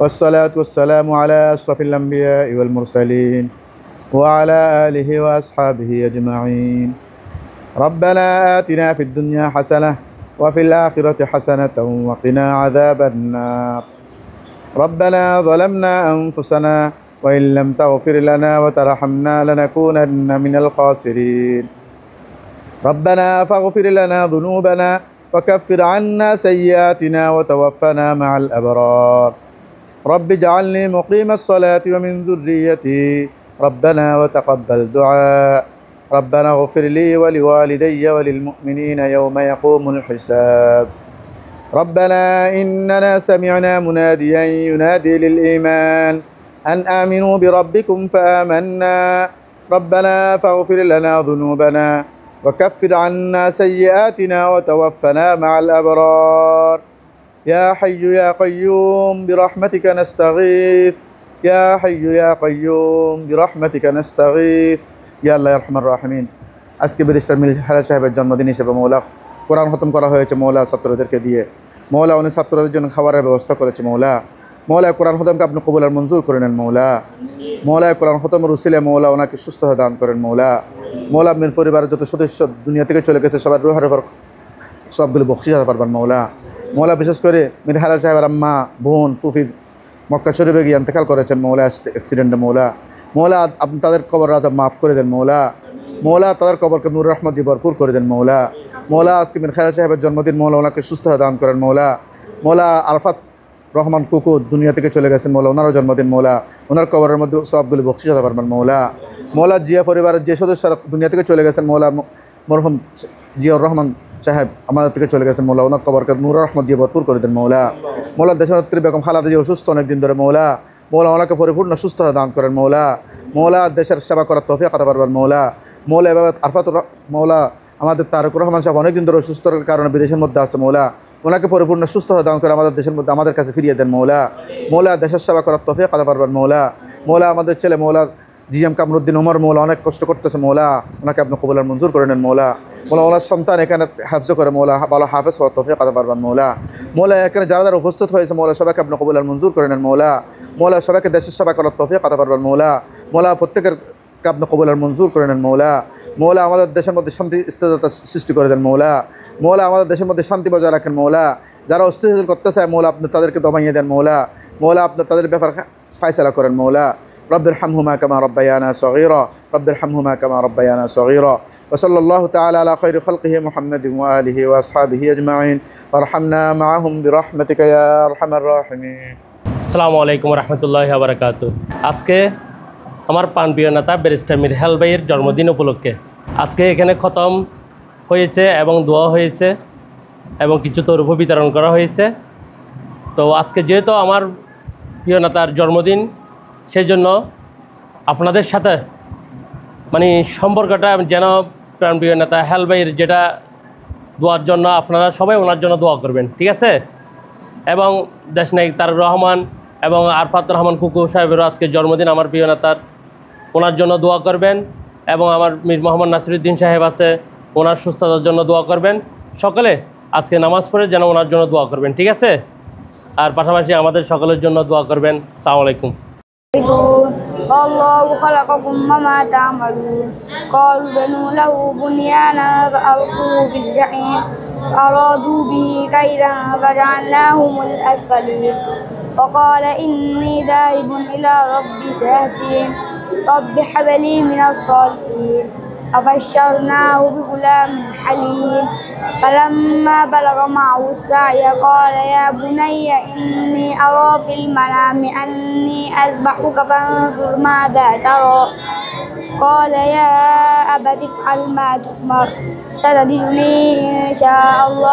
والصلاة والسلام على أشرف الأنبياء والمرسلين وعلى آله وأصحابه أجمعين. ربنا آتنا في الدنيا حسنة وفي الآخرة حسنة وقنا عذاب النار. ربنا ظلمنا أنفسنا وإن لم تغفر لنا وترحمنا لنكونن من الخاسرين. ربنا فاغفر لنا ذنوبنا وكفر عنا سيئاتنا وتوفنا مع الأبرار. رب اجعلني مقيم الصلاة ومن ذريتي ربنا وتقبل دعاء. ربنا اغفر لي ولوالدي وللمؤمنين يوم يقوم الحساب. ربنا إننا سمعنا مناديا ينادي للإيمان أن آمنوا بربكم فآمنا. ربنا فاغفر لنا ذنوبنا وكفر عنا سيئاتنا وتوفنا مع الأبرار. يا حي يا قيوم برحمتك نستغيث. يا حي يا قيوم برحمتك نستغيث. يا الله يا أرحم الراحمين. আজকে ব্যারিস্টার মিলহারা সাহেবের জন্মদিন হিসেবে মৌলা কোরআন খতম করা হয়েছে মৌলা ছাত্রদেরকে দিয়ে। মৌলা উনি ছাত্রদের জন্য খাবারের ব্যবস্থা করেছে মৌলা। মৌলা কোরআন খতমকে আপনি কবুল আর মঞ্জুর করে নেন মৌলা। মৌলা কোরআন খতমের উসিলে মৌলা ওনাকে সুস্থ হয়ে দান করেন মৌলা। মৌলা আপনার পরিবারের যত সদস্য দুনিয়া থেকে চলে গেছে সবার রুহের উপর সবগুলো বকশিশ দিতে পারবেন মৌলা। মৌলা বিশেষ করে মিরহালা সাহেবের আম্মা বোন ফুফি মক্কা শরীফে গিয়ে ইন্তেকাল করেছেন মৌলা অ্যাক্সিডেন্টে মৌলা। মৌলা আপনি তাদের কবর আযাব মাফ করে দেন মৌলা। মৌলা তাদের কবরকে নূর রহমত দিয়ে ভরপুর করে দেন মৌলা। মৌলা আজকে মিরহালা সাহেবের জন্মদিন মৌলা ওনাকে সুস্থ হয়ে দান করেন মৌলা। মৌলা আরফাত রহমান কুকু দুনিয়া থেকে চলে গেছেন মৌলা ওনারও জন্মদিন মৌলা। ওনার কবরের মধ্যে সবগুলি বকশিশ দিতে পারবেন মৌলা। মৌলা জিয়া পরিবারের যে সদস্যরা দুনিয়া থেকে চলে গেছেন মৌলা মরহুম জিয়াউর রহমান সাহেব আমাদের থেকে চলে গেছেন মৌলা ওনার কবরকে নূর রহমত দিয়ে ভরপুর করে দেন মৌলা। মৌলা দেশনেত্রী বেগম খালেদা জিয়া অসুস্থ অনেকদিন ধরে মৌলা। মৌলা ওনাকে পরিপূর্ণ সুস্থ দান করেন মৌলা। মৌলা দেশের সেবা করার তৌফিক আতা পারবেন মৌলা। মৌলা এভাবে আরফাতুর মৌলা আমাদের তারেক রহমান সাহেব অনেকদিন ধরে অসুস্থতার কারণে বিদেশের মধ্যে আছে মৌলা। ওনাকে পরিপূর্ণ সুস্থ দান করে আমাদের দেশের মধ্যে আমাদের কাছে ফিরিয়ে দেন মৌলা। মৌলা দেশের সেবা করার তৌফিক আতা পারবেন মৌলা। মৌলা আমাদের ছেলে মৌলা জিএম কামরুদ্দিন ওমর মৌলা অনেক কষ্ট করতেছে মৌলা। ওনাকে আপনি কবুল আর মঞ্জুর করে নেন মৌলা। মৌলা ওনার সন্তান এখানে হাফজ করে মৌলা ভালো হাফেজ হওয়ার তৌফিক আতা পারবেন মৌলা। মৌলা এখানে যারা যারা উপস্থিত হয়েছে মৌলা সবাইকে আপনি কবুল আর মঞ্জুর করে নেন মৌলা। মৌলা সবাইকে দেশের সেবা করার তৌফিক আতা পারবেন মৌলা। মৌলা প্রত্যেকের আপনি কবুল আর মঞ্জুর করে নেন মৌলা। মৌলা আমাদের দেশের মধ্যে শান্তি স্থিরতা সৃষ্টি করে দেন মৌলা। মৌলা আমাদের দেশের মধ্যে শান্তি বজায় রাখেন মৌলা। যারা অস্থিতিশীল করতে চায় মৌলা আপনি তাদেরকে দমাইয়ে দেন মৌলা। মৌলা আপনি তাদের ব্যাপার ফায়সালা করেন মৌলা। رب ارحمهما كما ربيانا صغيرا. رب ارحمهما كما ربيانا صغيرا. وصلى الله تعالى على خير خلقه محمد وآله وأصحابه أجمعين وارحمنا معهم برحمتك يا أرحم الراحمين. আসসালামু আলাইকুম রহমতুল্লাহি ওয়া বারাকাতুহু। আজকে আমার প্রাণপ্রিয় নেতা ব্যারিস্টার মিরহাল ভাইয়ের জন্মদিন উপলক্ষে আজকে এখানে খতম হয়েছে এবং দোয়া হয়েছে এবং কিছু তরফ বিতরণ করা হয়েছে। তো আজকে যেহেতু আমার প্রিয় নেতার জন্মদিন সেই জন্য আপনাদের সাথে মানে সম্পর্কটা যেন প্রাণপ্রিয় নেতা হেল ভাইয়ের যেটা দোয়ার জন্য আপনারা সবাই ওনার জন্য দোয়া করবেন, ঠিক আছে? এবং দেশনায়ক তারেক রহমান এবং আরফাত রহমান কুকু সাহেবেরও আজকে জন্মদিন আমার প্রিয় নেতার, ওনার জন্য দোয়া করবেন। এবং আমার মীর মোহাম্মদ নাসিরউদ্দিন সাহেব আছে, ওনার সুস্থতার জন্য দোয়া করবেন। সকলে আজকে নামাজ পড়ে যেন ওনার জন্য দোয়া করবেন, ঠিক আছে? আর পাশাপাশি আমাদের সকলের জন্য দোয়া করবেন। আসসালামু আলাইকুম। الله خلقكم وما تعملون قالوا بنوا له بنيانا فألقوه في الجحيم فأرادوا به كيدا فجعلناهم الأسفلين وقال إني ذاهب إلى ربي سيهدين رب هب لي من الصالحين فبشرناه بغلام حليم فلما بلغ معه السعي قال يا بني إني أرى في المنام أني أذبحك فانظر ماذا ترى قال يا أبت افعل ما تؤمر ستجدني إن شاء الله